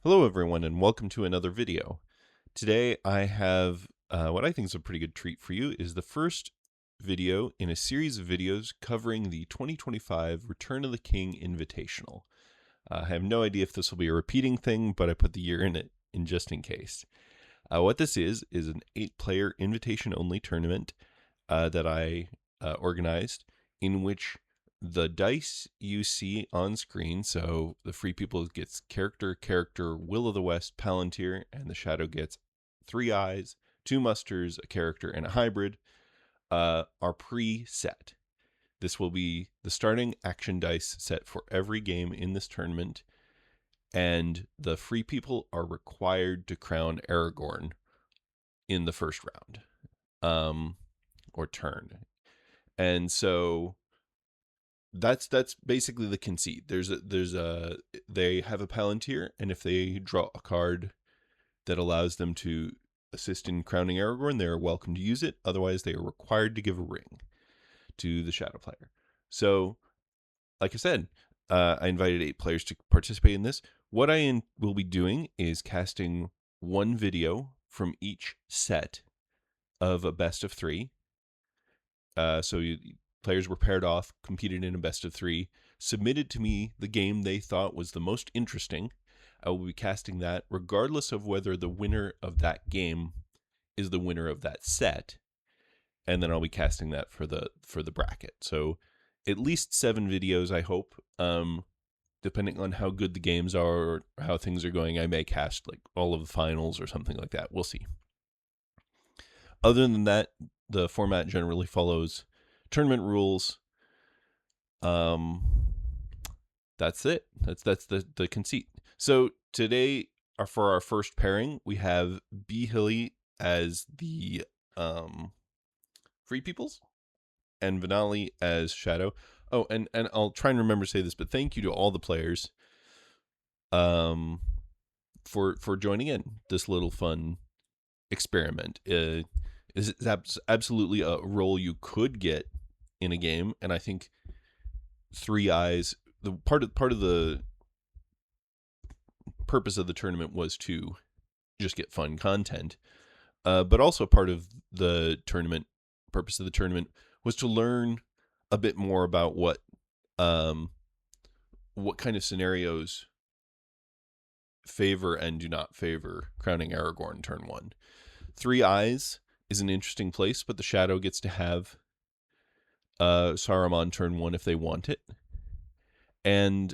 Hello everyone and welcome to another video. Today I have what I think is a pretty good treat for you is the first video in a series of videos covering the 2025 Return of the King Invitational. I have no idea if this will be a repeating thing, but I put the year in it just in case. What this is an 8-player invitation-only tournament that I organized, in which the dice you see on screen, so the Free People gets character, Will of the West, Palantir, and the Shadow gets 3 eyes, 2 musters, a character, and a hybrid, are pre-set. This will be the starting action dice set for every game in this tournament, and the Free People are required to crown Aragorn in the first round, or turn. And so that's basically the conceit. They have a Palantir, and if they draw a card that allows them to assist in crowning Aragorn, they are welcome to use it. Otherwise, they are required to give a ring to the Shadow player. So, like I said, I invited 8 players to participate in this. What I will be doing is casting one video from each set of a best of 3. Players were paired off, competed in a best of 3, submitted to me the game they thought was the most interesting. I will be casting that regardless of whether the winner of that game is the winner of that set, and then I'll be casting that for the bracket. So at least 7 videos, I hope. Depending on how good the games are or how things are going, I may cast like all of the finals or something like that. We'll see. Other than that, the format generally follows tournament rules. That's it. That's the conceit. So today, for our first pairing, we have bHilly as the Free Peoples and Vanali as Shadow. Oh, and I'll try and remember to say this, but thank you to all the players for joining in this little fun experiment. Is absolutely a role you could get in a game, and I think 3 eyes, the part of the purpose of the tournament was to just get fun content, but also part of the purpose of the tournament was to learn a bit more about what kind of scenarios favor and do not favor crowning Aragorn turn 1. 3 eyes is an interesting place, but the Shadow gets to have Saruman turn 1 if they want it, and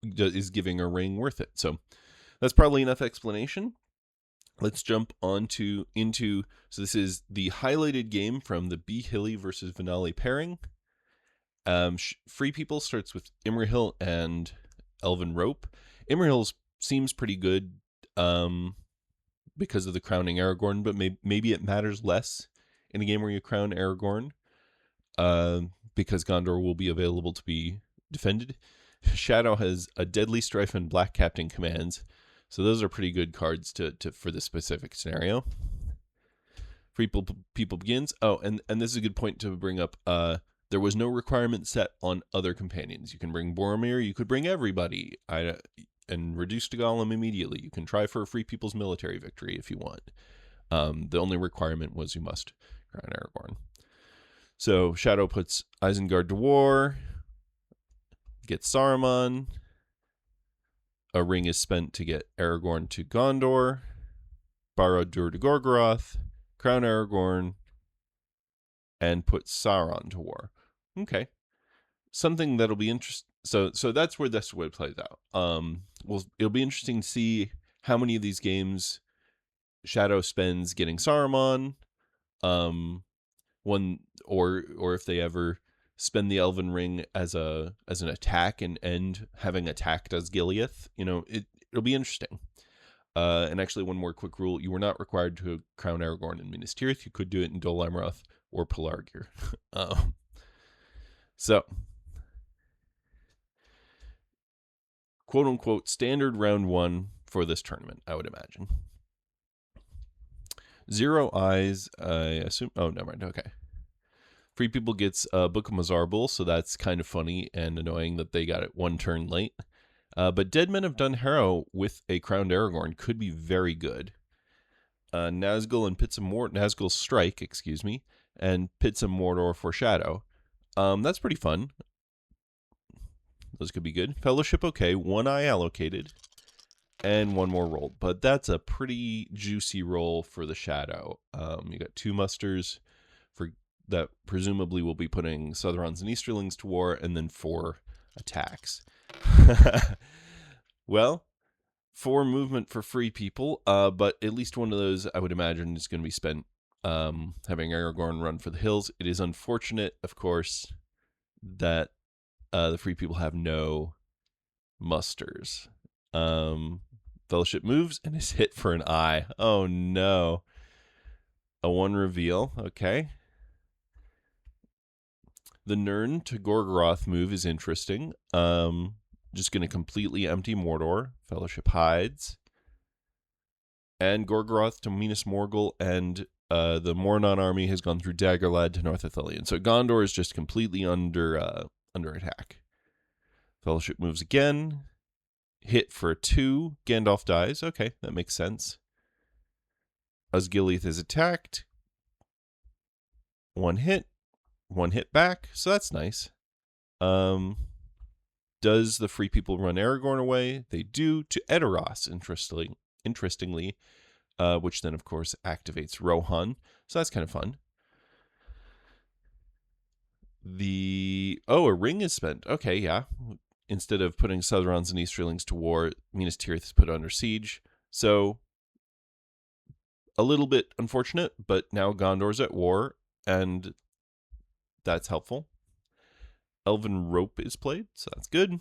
is giving a ring worth it? So that's probably enough explanation. Let's jump into so this is the highlighted game from the bHilly versus Vanali pairing. Free People starts with Imrahil and Elven Rope. Imrahil seems pretty good because of the crowning Aragorn, but maybe it matters less in a game where you crown Aragorn, because Gondor will be available to be defended. Shadow has a Deadly Strife and Black Captain commands, so those are pretty good cards for this specific scenario. Free People begins. Oh, and this is a good point to bring up. There was no requirement set on other companions. You can bring Boromir, you could bring everybody, and reduce to Gollum immediately. You can try for a Free People's military victory if you want. The only requirement was you must crown Aragorn. So Shadow puts Isengard to war, gets Saruman. A ring is spent to get Aragorn to Gondor. Barad-dûr to Gorgoroth, crown Aragorn, and put Sauron to war. Okay, something that'll be interesting. So that's where this way plays out. It'll be interesting to see how many of these games Shadow spends getting Saruman, one or if they ever spend the Elven Ring as an attack and end having attacked as Gileath. It'll be interesting. And actually, one more quick rule: you were not required to crown Aragorn in Minas Tirith. You could do it in Dol Amroth or Pelargir. So, quote unquote, standard round 1 for this tournament, I would imagine. 0 eyes, I assume. Oh, never mind. Okay. Free People gets Book of Mazarbul, so that's kind of funny and annoying that they got it 1 turn late. But Dead Men Have Done Harrow with a Crowned Aragorn could be very good. Nazgul's Strike, and Pits of Mordor for Shadow. That's pretty fun. Those could be good. Fellowship, okay. 1 eye allocated. And 1 more rolled. But that's a pretty juicy roll for the Shadow. You got 2 musters that presumably will be putting Southrons and Easterlings to war, and then 4 attacks. Well, 4 movement for free people, but at least one of those, I would imagine, is going to be spent having Aragorn run for the hills. It is unfortunate, of course, that the free people have no musters. Fellowship moves and is hit for an eye. Oh no. A 1 reveal, okay. The Nirn to Gorgoroth move is interesting. Just going to completely empty Mordor. Fellowship hides. And Gorgoroth to Minas Morgul, and the Mornon army has gone through Daggerlad to North Ithilien. So Gondor is just completely under attack. Fellowship moves again. Hit for a 2. Gandalf dies. Okay, that makes sense. Osgiliath is attacked. 1 hit. 1 hit back, so that's nice. Does the free people run Aragorn away? They do, to Edoras, interestingly, which then, of course, activates Rohan. So that's kind of fun. A ring is spent. Okay, yeah. Instead of putting Southrons and Easterlings to war, Minas Tirith is put under siege. So, a little bit unfortunate, but now Gondor's at war, and that's helpful. Elven Rope is played, so that's good.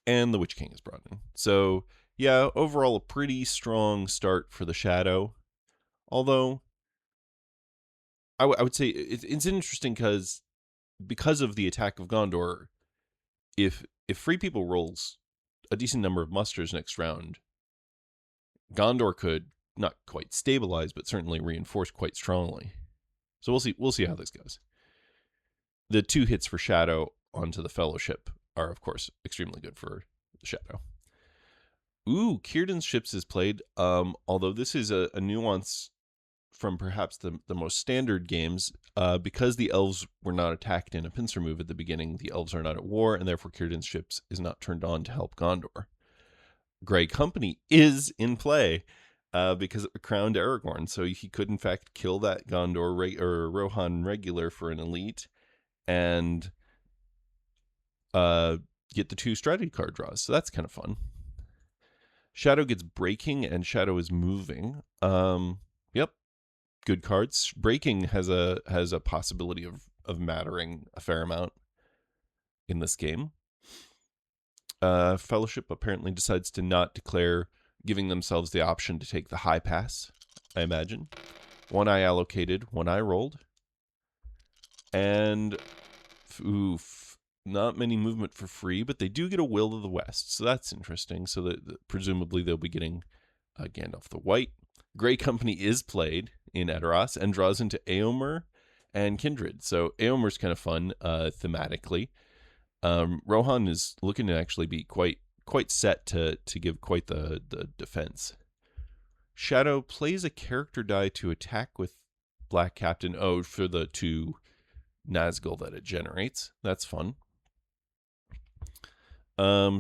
And the Witch King is brought in. So, yeah, overall a pretty strong start for the Shadow. Although, I would say it's interesting because of the attack of Gondor, if free people rolls a decent number of musters next round, Gondor could not quite stabilize, but certainly reinforce quite strongly. So we'll see how this goes. The 2 hits for Shadow onto the Fellowship are, of course, extremely good for the Shadow. Ooh, Círdan's Ships is played, although this is a nuance from perhaps the most standard games. Because the elves were not attacked in a pincer move at the beginning, the elves are not at war, and therefore Círdan's Ships is not turned on to help Gondor. Grey Company is in play because it crowned Aragorn, so he could in fact kill that Gondor or Rohan regular for an elite, and get the 2 strategy card draws. So that's kind of fun. Shadow gets breaking, and Shadow is moving. Yep, good cards. Breaking has a possibility of mattering a fair amount in this game. Fellowship apparently decides to not declare, giving themselves the option to take the high pass, I imagine. 1 eye allocated, 1 eye rolled. And, oof, not many movement for free, but they do get a Will of the West, so that's interesting. So that presumably they'll be getting Gandalf the White. Grey Company is played in Edoras and draws into Éomer and Kindred. So Éomer's kind of fun thematically. Rohan is looking to actually be quite set to give quite the defense. Shadow plays a character die to attack with Black Captain for the 2 Nazgul that it generates. That's fun.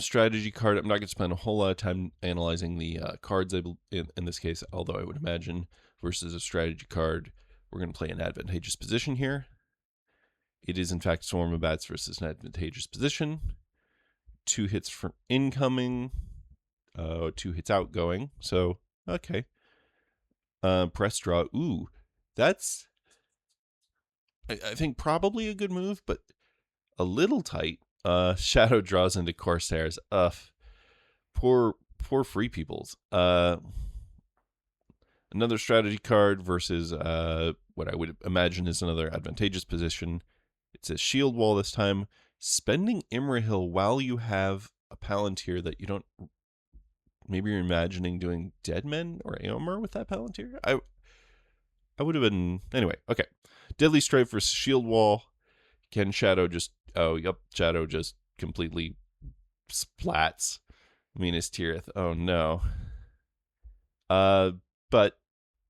Strategy card. I'm not going to spend a whole lot of time analyzing the cards in this case, although I would imagine versus a strategy card, we're going to play an advantageous position here. It is in fact Swarm of Bats versus an advantageous position. 2 hits for incoming, 2 hits outgoing. So, okay. Press draw. Ooh, that's, I think, probably a good move, but a little tight. Shadow draws into Corsairs. Poor free peoples. Another strategy card versus what I would imagine is another advantageous position. It says Shield Wall this time. Spending Imrahil while you have a Palantir that you don't... Maybe you're imagining doing Dead Men or Éomer with that Palantir? I would have been... Anyway, okay. Deadly Strife versus Shield Wall. Can Shadow just... Oh, yep. Shadow just completely splats Minas Tirith. Oh no. But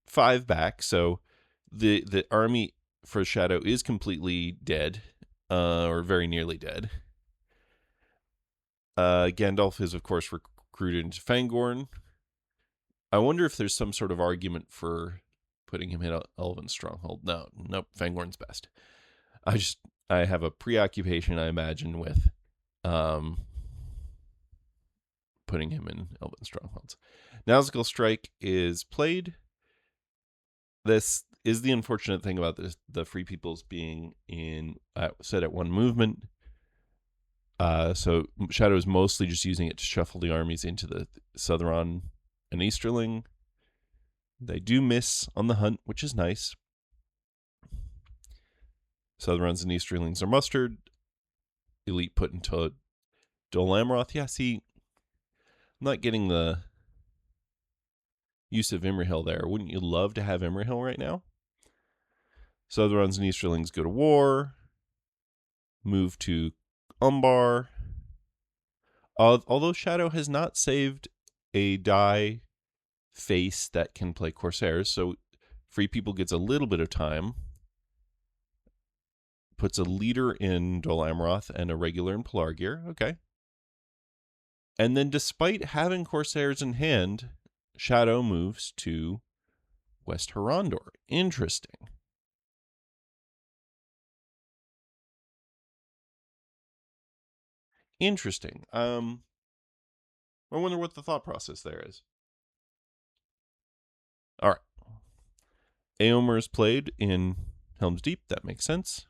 5 back, so the army for Shadow is completely dead, or very nearly dead. Gandalf is, of course, recruited into Fangorn. I wonder if there's some sort of argument for putting him in Elven Stronghold. Nope, Fangorn's best. I have a preoccupation, I imagine, with putting him in Elven Strongholds. Nazgul Strike is played. This is the unfortunate thing about the Free Peoples being set at one movement. So Shadow is mostly just using it to shuffle the armies into the Southron and Easterling. They do miss on the hunt, which is nice. Southrons and Easterlings are mustered. Elite put into Dol Amroth. Yeah, see, I'm not getting the use of Imrahil there. Wouldn't you love to have Imrahil right now? Southrons and Easterlings go to war. Move to Umbar. Although Shadow has not saved a die face that can play Corsairs, so Free People gets a little bit of time. Puts a leader in Dol Amroth and a regular in Pelargir. Okay. And then despite having Corsairs in hand, Shadow moves to West Horondor. Interesting. I wonder what the thought process there is. All right. Éomer is played in Helm's Deep. That makes sense.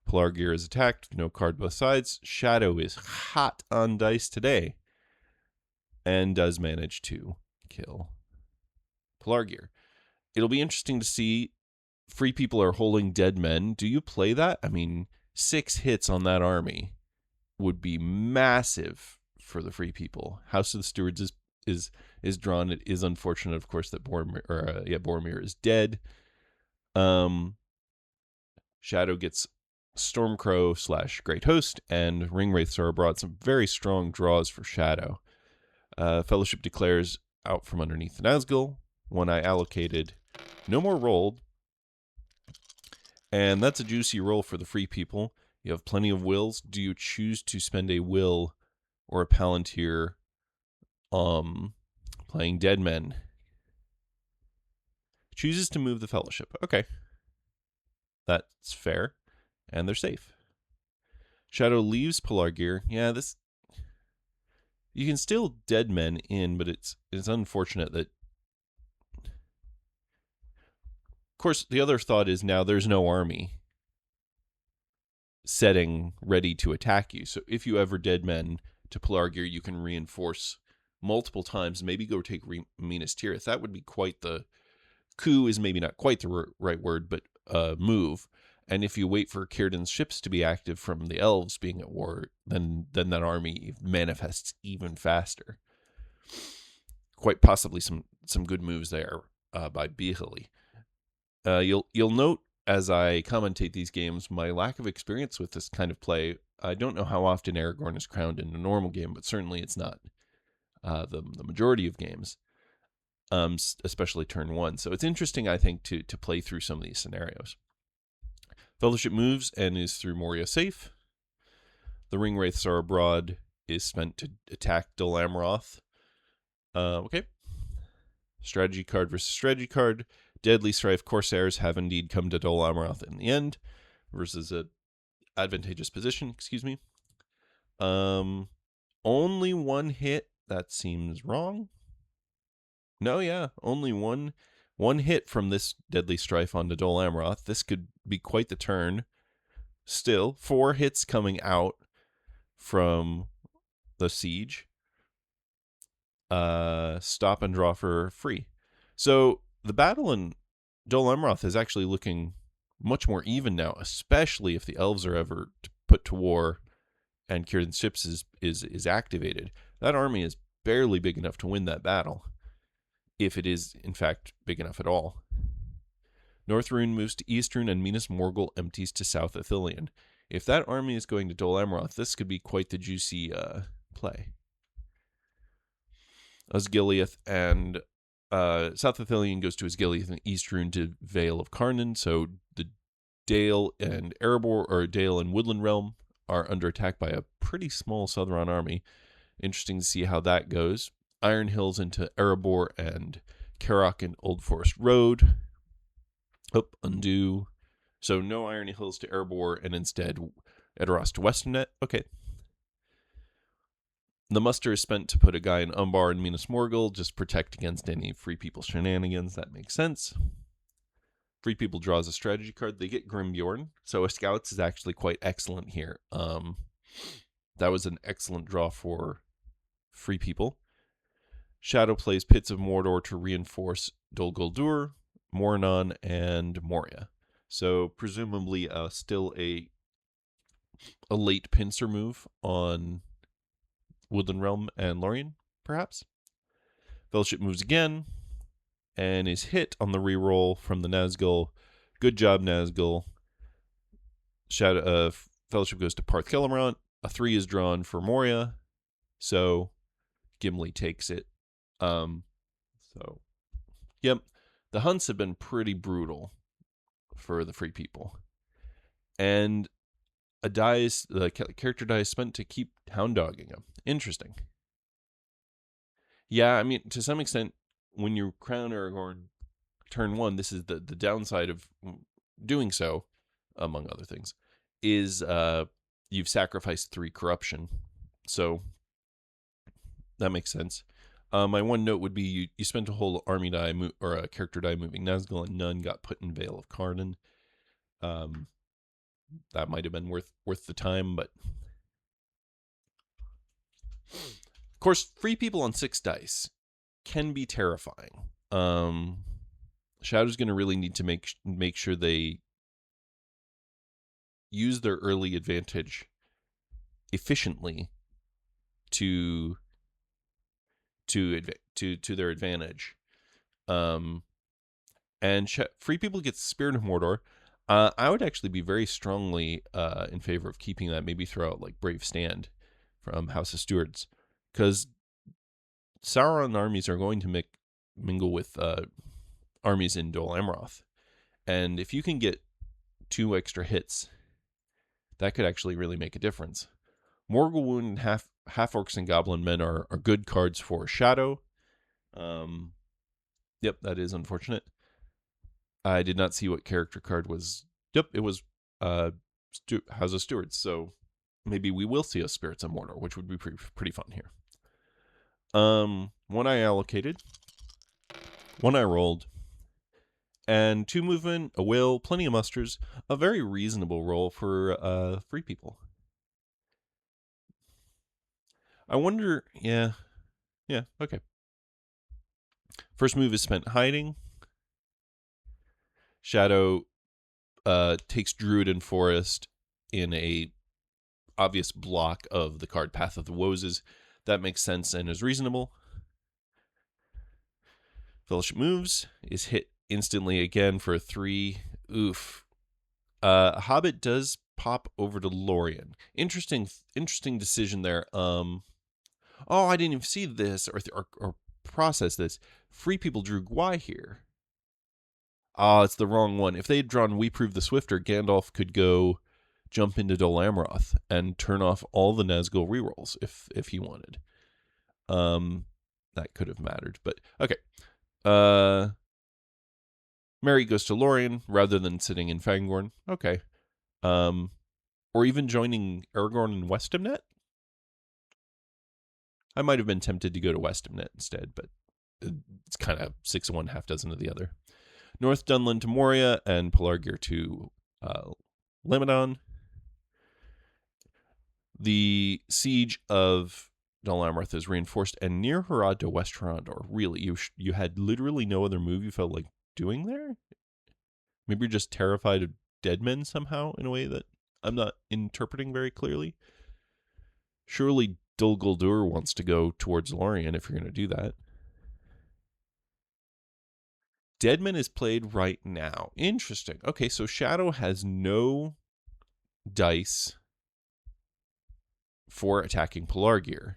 Pelargir is attacked. No card both sides. Shadow is hot on dice today and does manage to kill Pelargir. It'll be interesting to see. Free People are holding dead men. Do you play that? I mean, 6 hits on that army would be massive for the Free People. House of the Stewards is drawn. It is unfortunate, of course, that Boromir is dead. Shadow gets Stormcrow / Great Host, and Ringwraiths are abroad. Some very strong draws for Shadow. Fellowship declares out from underneath the Nazgul. One I allocated. No more rolled. And that's a juicy roll for the Free People. You have plenty of wills. Do you choose to spend a will or a Palantir playing Dead Men? Chooses to move the Fellowship. Okay. That's fair. And they're safe. Shadow leaves Pelargir. Yeah, this... You can still Dead Men in, but it's unfortunate that... Of course, the other thought is now there's no army setting ready to attack you. So if you ever Dead Men to Pelargir, you can reinforce multiple times, maybe go take Minas Tirith. That would be quite the... Coup is maybe not quite the right word, but move. And if you wait for Círdan's ships to be active from the elves being at war, then that army manifests even faster. Quite possibly some good moves there by bHilly. You'll note as I commentate these games my lack of experience with this kind of play. I don't know how often Aragorn is crowned in a normal game, but certainly it's not the majority of games, especially turn 1. So it's interesting, I think, to play through some of these scenarios. Fellowship moves and is through Moria safe. The Ringwraiths are abroad is spent to attack Dol Amroth. Okay. Strategy card versus strategy card. Deadly Strife Corsairs have indeed come to Dol Amroth in the end versus a advantageous position, excuse me. Only 1 hit. That seems wrong. No, yeah, only one hit from this Deadly Strife onto Dol Amroth. This could be quite the turn. Still, 4 hits coming out from the siege. Stop and draw for free. So the battle in Dol Amroth is actually looking much more even now, especially if the elves are ever put to war and Círdan's ships is activated. That army is barely big enough to win that battle, if it is, in fact, big enough at all. North Rune moves to East Rune, and Minas Morgul empties to South Ithilien. If that army is going to Dol Amroth, this could be quite the juicy play. Osgiliath, and South Athelion goes to Osgiliath, and East Rune to Vale of Karnan. So the Dale and Erebor, or Dale and Woodland Realm, are under attack by a pretty small Southron army. Interesting to see how that goes. Iron Hills into Erebor and Karok and Old Forest Road. Undo. So no Iron Hills to Erebor, and instead Edoras to Westernet. Okay. The muster is spent to put a guy in Umbar and Minas Morgul, just protect against any Free People shenanigans. That makes sense. Free People draws a strategy card. They get Grimbjorn, so a Scouts is actually quite excellent here. That was an excellent draw for Free People. Shadow plays Pits of Mordor to reinforce Dol Guldur, Mornon, and Moria. So presumably still a late pincer move on Woodland Realm and Lorien, perhaps. Fellowship moves again and is hit on the reroll from the Nazgul. Good job, Nazgul. Fellowship goes to Parth Kellamront. A 3 is drawn for Moria, so Gimli takes it. Yep, the hunts have been pretty brutal for the Free People, and the character die is spent to keep hound dogging him. Interesting. Yeah, I mean, to some extent, when you crown Aragorn turn 1, this is the downside of doing so, among other things, is you've sacrificed 3 corruption. So that makes sense. My one note would be you spent a whole army die or a character die moving Nazgul, and none got put in Vale of Karnan. That might have been worth the time, but of course, Free People on 6 dice can be terrifying. Shadow's going to really need to make sure they use their early advantage efficiently to their advantage. And Free People gets Spirit of Mordor. I would actually be very strongly in favor of keeping that. Maybe throw out like Brave Stand from House of Stewards, because Sauron armies are going to mingle with armies in Dol Amroth, and if you can get 2 extra hits, that could actually really make a difference. Morgul Wound and half orcs and goblin men are good cards for Shadow. Yep, that is unfortunate. I did not see what character card was. Yep, it was House of Stewards. So maybe we will see a Spirits of Mordor, which would be pretty fun here. 1 I allocated, 1 I rolled, and 2 movement, a will, plenty of musters, a very reasonable roll for Free People. I wonder, yeah, okay. First move is spent hiding. Shadow takes Druid and Forest in a obvious block of the card Path of the Woses. That makes sense and is reasonable. Fellowship moves, is hit instantly again for a 3. Oof. Hobbit does pop over to Lorien. Interesting decision there. Oh, I didn't even see this or process this. Free People drew Gwai here. It's the wrong one. If they had drawn We Prove the Swifter, Gandalf could go jump into Dol Amroth and turn off all the Nazgul rerolls if he wanted. That could have mattered, but okay. Merry goes to Lorien rather than sitting in Fangorn. Okay. Or even joining Aragorn and Westamnet. I might have been tempted to go to Westamnet instead, but it's kind of 6 of one, half dozen of the other. North Dunland to Moria, and Pelargir to Lemedon. The siege of Dol Amroth is reinforced, and near Harad to West Harandor. Really, you had literally no other move you felt like doing there? Maybe you're just terrified of dead men somehow in a way that I'm not interpreting very clearly. Surely Dol Guldur wants to go towards Lorien if you're going to do that. Deadman is played right now. Interesting. Okay, so Shadow has no dice for attacking Pelargir.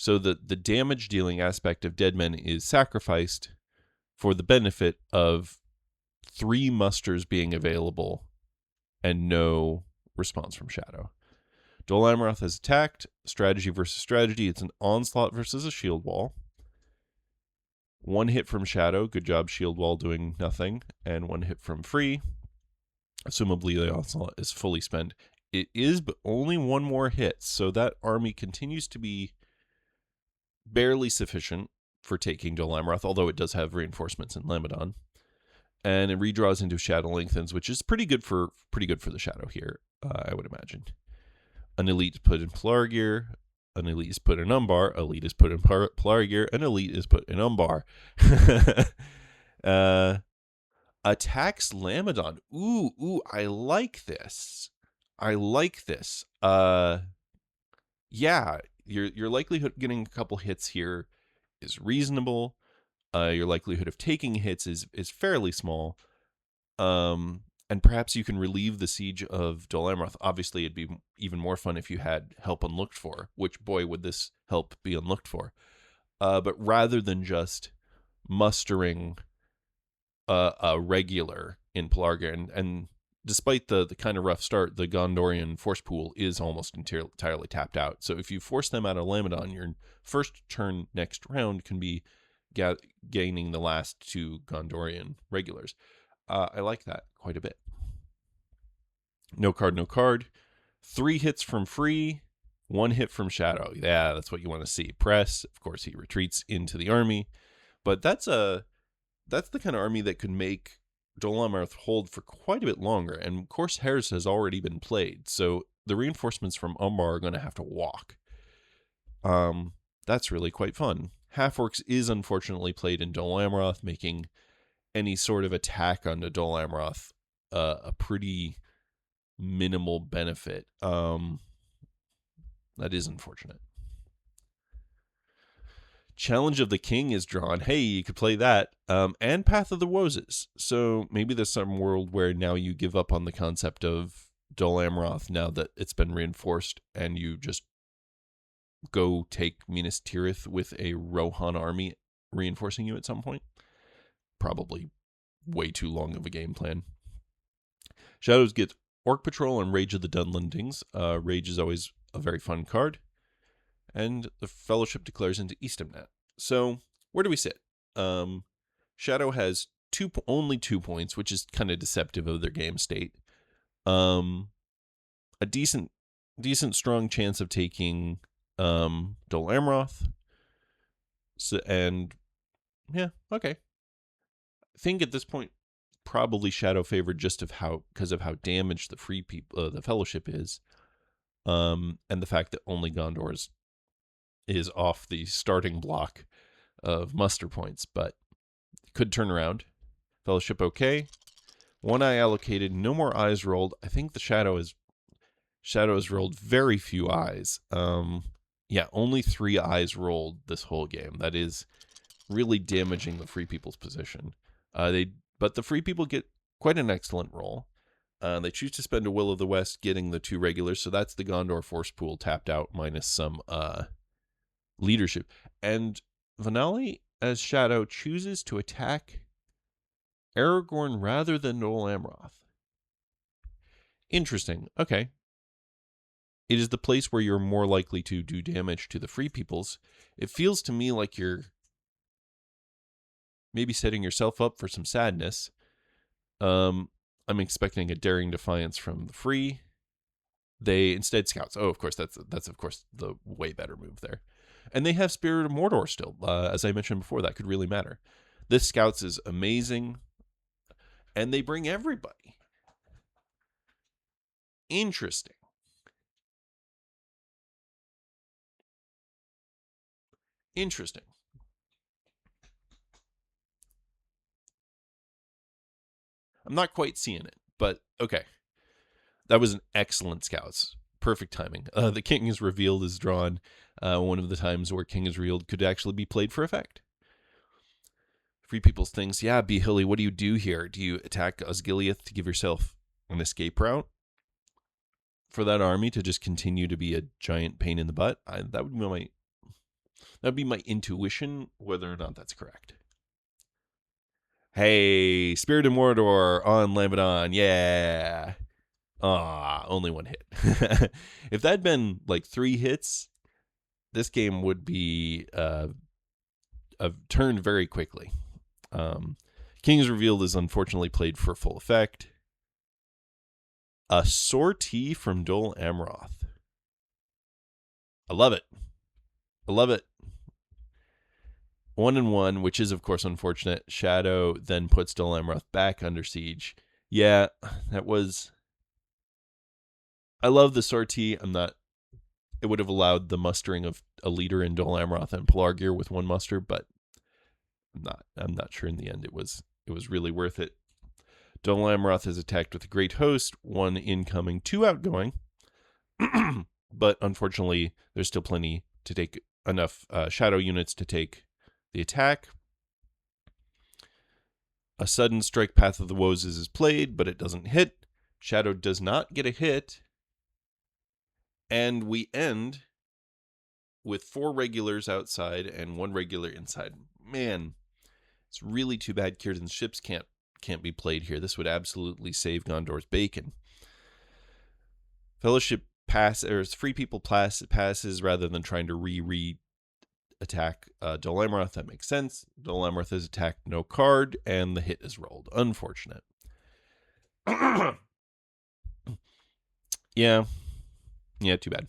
So the damage dealing aspect of Dead Men is sacrificed for the benefit of 3 musters being available and no response from Shadow. Dol Amroth has attacked. Strategy versus strategy. It's an onslaught versus a shield wall. 1 hit from Shadow. Good job, shield wall doing nothing. And 1 hit from Free. Assumably the onslaught is fully spent. It is, but only 1 more hit. So that army continues to be barely sufficient for taking Dol Amroth, although it does have reinforcements in Lamedon. And it redraws into Shadow Lengthens, which is pretty good for the Shadow here, I would imagine. An elite is put in Pelargir. An elite is put in Umbar. Elite is put in Pelargir. An elite is put in Umbar. Attacks Lamedon. Ooh, I like this. Yeah, your likelihood of getting a couple hits here is reasonable. Your likelihood of taking hits is fairly small. And perhaps you can relieve the siege of Dol Amroth. Obviously, it'd be even more fun if you had help unlooked for, which, boy, would this help be unlooked for. But rather than just mustering a regular in Pelargir, and despite the kind of rough start, the Gondorian force pool is almost entirely tapped out. So if you force them out of Lamedon, your first turn next round can be gaining the last 2 Gondorian regulars. I like that quite a bit. No card. 3 hits from Free, 1 hit from Shadow. Yeah, that's what you want to see. Press. Of course, he retreats into the army. But that's the kind of army that could make Dol Amroth hold for quite a bit longer. And Corsairs has already been played, so the reinforcements from Umbar are going to have to walk. That's really quite fun. Half-Orcs is unfortunately played in Dol Amroth, making any sort of attack onto Dol Amroth a pretty minimal benefit. That is unfortunate. Challenge of the King is drawn. Hey, you could play that. And Path of the Woses. So maybe there's some world where now you give up on the concept of Dol Amroth now that it's been reinforced, and you just go take Minas Tirith with a Rohan army reinforcing you at some point. Probably way too long of a game plan. Shadows get Orc Patrol and Rage of the Dunlendings. Rage is always a very fun card. And the Fellowship declares into Eastamnet. So where do we sit? Shadow has only 2 points, which is kind of deceptive of their game state. A decent strong chance of taking Dol Amroth. So, and yeah, okay. I think at this point, probably Shadow favored just because of how damaged the free people, the Fellowship is, and the fact that only Gondor is off the starting block of muster points, but could turn around. Fellowship okay. 1 eye allocated, no more eyes rolled. I think the Shadow has rolled very few eyes. Yeah, only 3 eyes rolled this whole game. That is really damaging the free people's position. But the free people get quite an excellent roll. They choose to spend a Will of the West, getting the 2 regulars. So that's the Gondor force pool tapped out minus some leadership. And Vanali, as Shadow, chooses to attack Aragorn rather than Dol Amroth. Interesting. Okay. It is the place where you're more likely to do damage to the free peoples. It feels to me like you're maybe setting yourself up for some sadness. I'm expecting a daring defiance from the free. They instead scouts. Oh, of course, that's of course the way better move there. And they have Spirit of Mordor still. As I mentioned before, that could really matter. This scouts is amazing. And they bring everybody. Interesting. I'm not quite seeing it, but okay. That was an excellent scouts. Perfect timing. The king is revealed is drawn. One of the times where king is revealed could actually be played for effect. Free People's things. Yeah, bHilly, what do you do here? Do you attack Osgiliath to give yourself an escape route for that army to just continue to be a giant pain in the butt? That would be That'd be my intuition, whether or not that's correct. Hey, Spirit of Mordor on Lamedon, yeah. Only one hit. If that had been like 3 hits, this game would be turned very quickly. King's Revealed is unfortunately played for full effect. A sortie from Dol Amroth. I love it. 1-1, which is of course unfortunate. Shadow then puts Dol Amroth back under siege. Yeah, that was. I love the sortie. It would have allowed the mustering of a leader in Dol Amroth and Pelargir with 1 muster, but I'm not sure in the end it was really worth it. Dol Amroth is attacked with a great host, 1 incoming, 2 outgoing. But unfortunately, there's still plenty to take, enough shadow units to take the attack. A sudden strike, Path of the Woes is played, but it doesn't hit. Shadow does not get a hit. And we end with 4 regulars outside and 1 regular inside. Man, it's really too bad Círdan's ships can't be played here. This would absolutely save Gondor's bacon. Fellowship Free People passes rather than trying to attack Dol Amroth. That makes sense. Dol Amroth is attacked, no card, and the hit is rolled. Unfortunate. Yeah, too bad.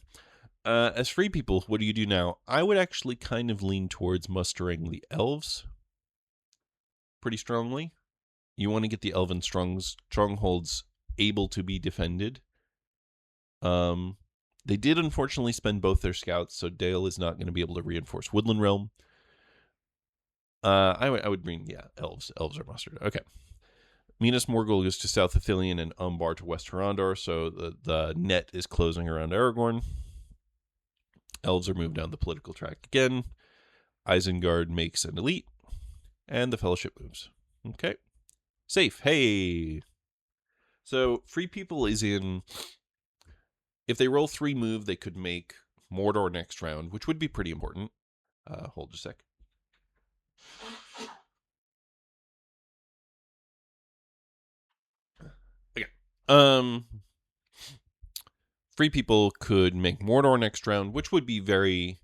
As Free People, what do you do now? I would actually kind of lean towards mustering the elves pretty strongly. You want to get the elven strongholds able to be defended. They did unfortunately spend both their scouts, so Dale is not going to be able to reinforce Woodland Realm. I would bring, elves. Elves are mustered. Okay. Minas Morgul goes to South Ithilien and Umbar to West Horondor, so the net is closing around Aragorn. Elves are moved down the political track again. Isengard makes an elite, and the Fellowship moves. Okay. Safe. Hey. So Free People is in. If they roll 3 move, they could make Mordor next round, which would be pretty important. Hold a sec. Okay. Free People could make Mordor next round, which would be very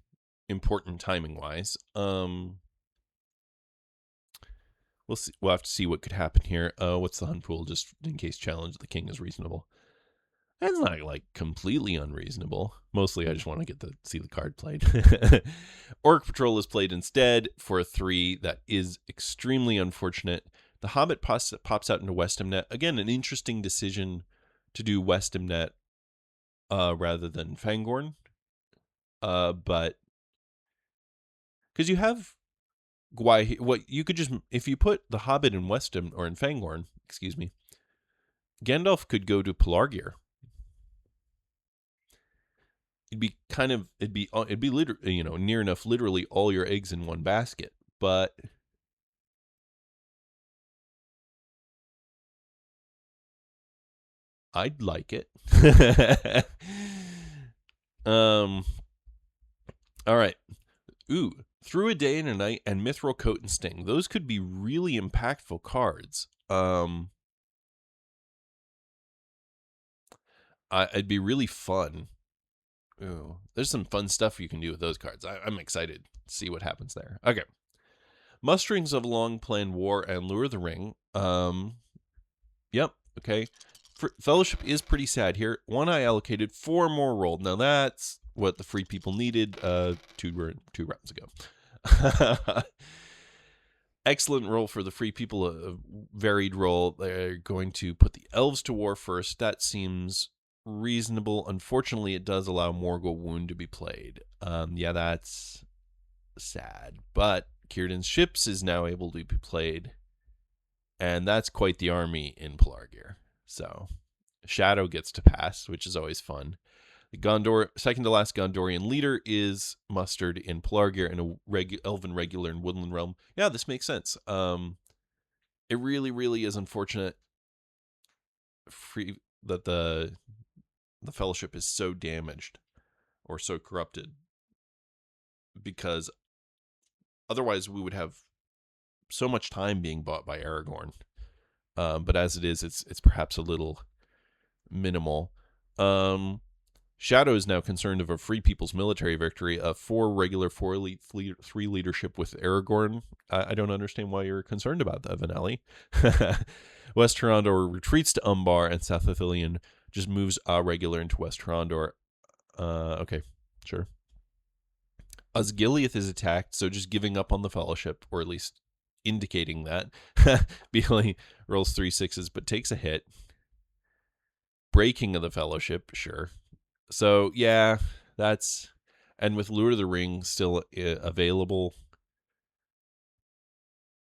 important timing-wise. We'll see. We'll have to see what could happen here. What's the hunt pool, just in case challenge the king is reasonable? That's not like completely unreasonable. Mostly I just want to get to see the card played. Orc Patrol is played instead for a 3. That is extremely unfortunate. The Hobbit pops out into Westamnet. Again, an interesting decision to do Westamnet rather than Fangorn. But because you have what you could just, if you put the Hobbit in Westam or in Fangorn, excuse me, Gandalf could go to Pelargir. It'd be literally, near enough literally all your eggs in one basket, but I'd like it. All right. Ooh, Through a Day and a Night and Mithril Coat and Sting. Those could be really impactful cards. It'd be really fun. Ooh, there's some fun stuff you can do with those cards. I'm excited to see what happens there. Okay. Musterings of Long Planned War and Lure of the Ring. Yep. Okay. Fellowship is pretty sad here. 1 I allocated, 4 more rolled. Now that's what the Free People needed 2 rounds ago. Excellent roll for the Free People, a varied roll. They're going to put the elves to war first. That seems reasonable. Unfortunately, it does allow Morgul Wound to be played. Yeah, that's sad. But Círdan's ships is now able to be played. And that's quite the army in Pelargir. So Shadow gets to pass, which is always fun. The second to last Gondorian leader is mustered in Pelargir and a elven regular in Woodland Realm. Yeah, this makes sense. It really, really is unfortunate that the Fellowship is so damaged or so corrupted because otherwise we would have so much time being bought by Aragorn. But as it is, it's perhaps a little minimal. Shadow is now concerned of a Free People's military victory, a 4 regular, 3 leadership with Aragorn. I don't understand why you're concerned about that, Vanali. West Trondor retreats to Umbar, and South Ithilien just moves a regular into West Trondor. Okay, sure. Osgiliath is attacked, so just giving up on the Fellowship, or at least indicating that. bHilly rolls 3 6s, but takes a hit. Breaking of the Fellowship, sure. So, yeah, that's... And with Lord of the Rings still available,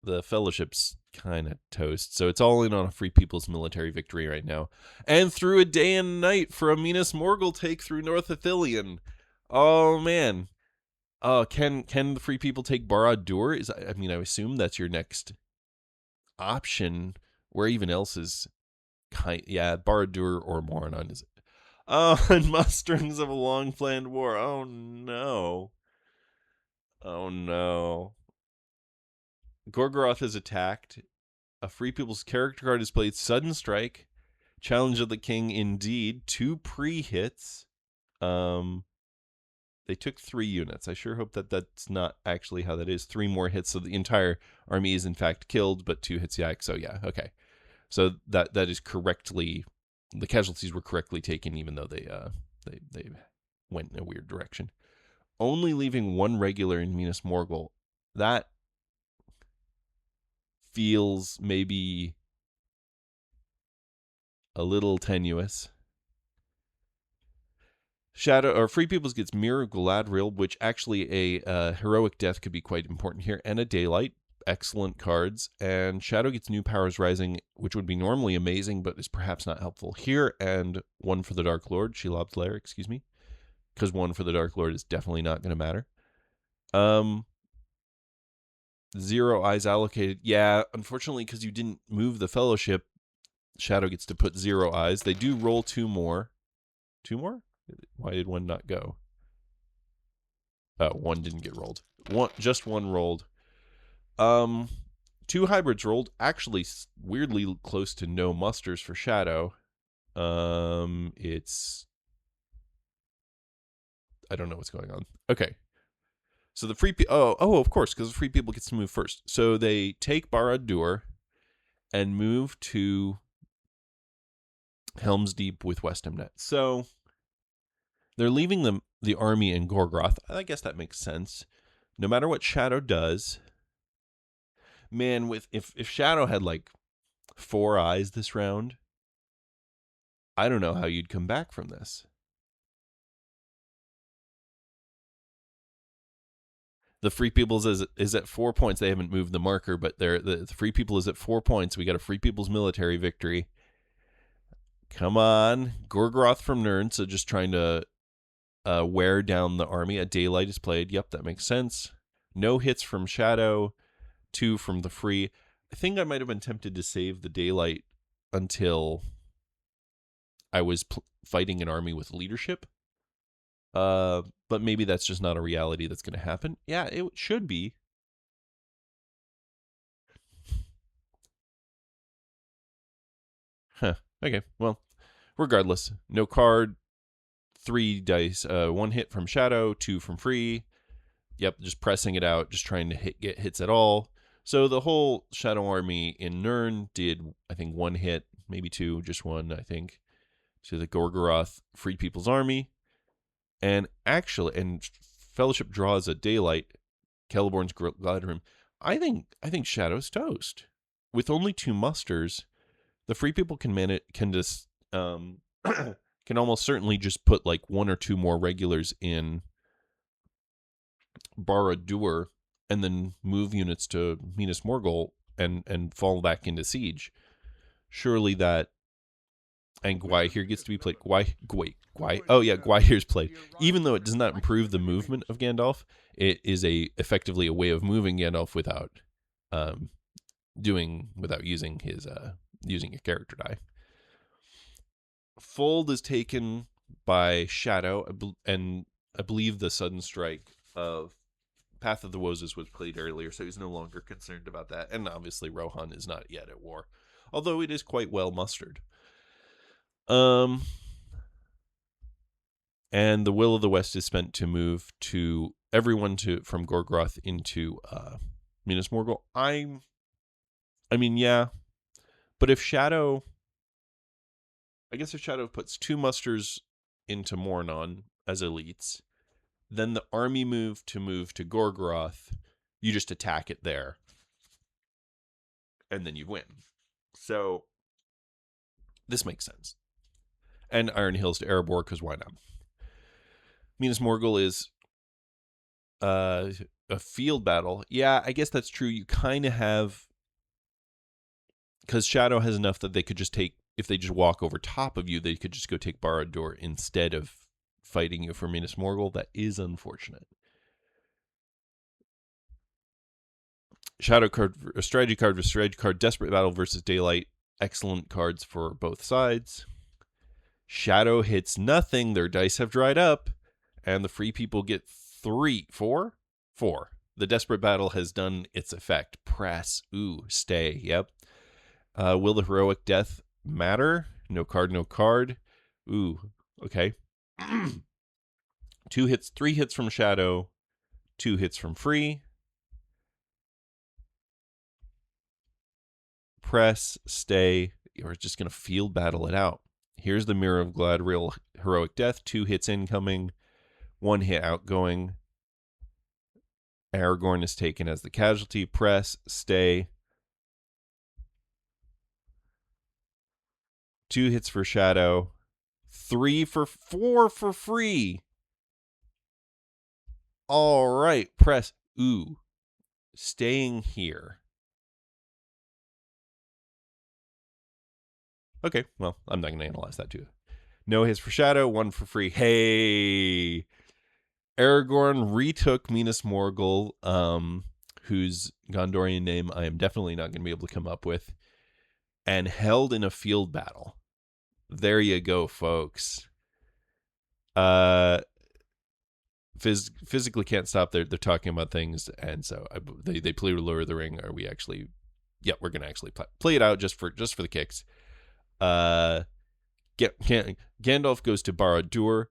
the Fellowship's kind of toast. So it's all in on a Free People's military victory right now. And through a day and night for a Minas Morgul take through North Ithilien. Oh, man. Can the Free People take Barad-dûr? I assume that's your next option. Where even else is... Barad-dûr or Morannon is... Oh, and musterings of a long-planned war. Oh, no. Oh, no. Gorgoroth is attacked. A Free People's character card is played. Sudden Strike. Challenge of the King, indeed. 2 pre-hits. They took 3 units. I sure hope that that's not actually how that is. 3 more hits, so the entire army is in fact killed, but 2 hits yak. So yeah, okay. So that is correctly... The casualties were correctly taken, even though they went in a weird direction. Only leaving 1 regular in Minas Morgul. That feels maybe a little tenuous. Shadow or Free Peoples gets Mirror Galadriel, which actually a heroic death could be quite important here, and a Daylight. Excellent cards. And Shadow gets New Powers Rising, which would be normally amazing, but is perhaps not helpful here. And 1 for the Dark Lord, Shelob's Lair, excuse me, because 1 for the Dark Lord is definitely not going to matter. 0 eyes allocated. Yeah, unfortunately, because you didn't move the Fellowship, Shadow gets to put 0 eyes. They do roll 2 more. 2 more? Why did 1 not go? 1 didn't get rolled. Just 1 rolled. 2 hybrids rolled. Actually, weirdly close to no musters for Shadow. It's... I don't know what's going on. Okay. So the Free People... Oh, of course, because the Free People gets to move first. So they take Barad-dûr and move to Helm's Deep with West Emnet. So they're leaving the army in Gorgoroth. I guess that makes sense. No matter what Shadow does... Man, if Shadow had like 4 eyes this round, I don't know how you'd come back from this. The Free People's is at 4 points. They haven't moved the marker, but the Free People is at 4 points. We got a Free People's military victory. Come on. Gorgoroth from Nirn, so just trying to wear down the army. A Daylight is played. Yep, that makes sense. No hits from Shadow. 2 from the Free. I think I might have been tempted to save the Daylight until I was fighting an army with leadership. But maybe that's just not a reality that's going to happen. Yeah, it should be. Huh. Okay, well, regardless. No card. 3 dice. 1 hit from Shadow, 2 from Free. Yep, just pressing it out, just trying to get hits at all. So the whole Shadow army in Nirn did, I think, 1 hit, maybe 2, just 1, I think, to the Gorgoroth Free People's Army. And Fellowship draws a Daylight, Celeborn's Gladrim. I think Shadow's toast. With only 2 musters, the Free People can just can almost certainly just put like 1 or 2 more regulars in Barad-dûr and then move units to Minas Morgul and fall back into siege. Surely that... And Gwai here gets to be played. Gwai. Oh yeah, Gwai here's played. Even though it does not improve the movement of Gandalf, it is effectively a way of moving Gandalf without using his using a character die. Fold is taken by Shadow, and I believe the sudden strike of Path of the Wozes was played earlier, so he's no longer concerned about that. And obviously, Rohan is not yet at war, although it is quite well mustered. And the will of the West is spent to move to everyone from Gorgoroth into Minas Morgul. I mean, yeah, but if Shadow puts 2 musters into Mornon as elites, then the army move to Gorgoroth, you just attack it there, and then you win. So this makes sense. And Iron Hills to Erebor, because why not? Minas Morgul is a field battle. Yeah, I guess that's true. You kind of have, because Shadow has enough that they could just take, if they just walk over top of you, they could just go take Barad-dûr instead of fighting you for Minas Morgul. That is unfortunate. Shadow card, a strategy card versus strategy card. Desperate Battle versus Daylight. Excellent cards for both sides. Shadow hits nothing. Their dice have dried up. And the free people get 4. The Desperate Battle has done its effect. Press. Ooh, stay. Yep. Will the Heroic Death matter? No card. Ooh, okay. 2 hits, 3 hits from Shadow, 2 hits from free. Press, stay. You're just going to field battle it out. Here's the Mirror of Gladriel Heroic Death. 2 hits incoming, 1 hit outgoing. Aragorn is taken as the casualty. Press, stay. 2 hits for Shadow. 4 for free. All right, press. Ooh, staying here. Okay, well, I'm not going to analyze that too. No hits for Shadow, 1 for free. Hey! Aragorn retook Minas Morgul, whose Gondorian name I am definitely not going to be able to come up with, and held in a field battle. There you go, folks. Physically can't stop. They're talking about things, and so they play Lord of the Ring. Are we actually? Yeah, we're gonna actually play it out just for the kicks. Gandalf goes to Barad-dûr.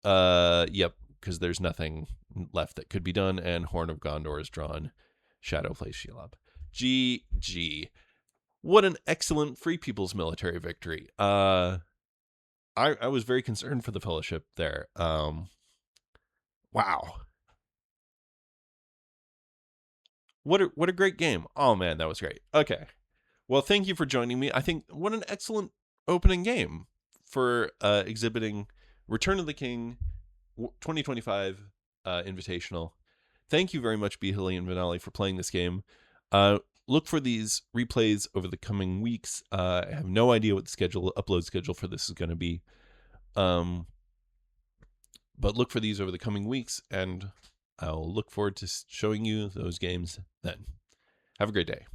Yep, because there's nothing left that could be done, and Horn of Gondor is drawn. Shadow plays Shelob. GG. What an excellent Free People's military victory. I was very concerned for the Fellowship there. Wow. What a great game. Oh man, that was great. Okay. Well, thank you for joining me. I think what an excellent opening game for exhibiting Return of the King 2025 Invitational. Thank you very much, bHilly and Vanali, for playing this game. Look for these replays over the coming weeks. I have no idea what the upload schedule for this is going to be. But look for these over the coming weeks, and I'll look forward to showing you those games then. Have a great day.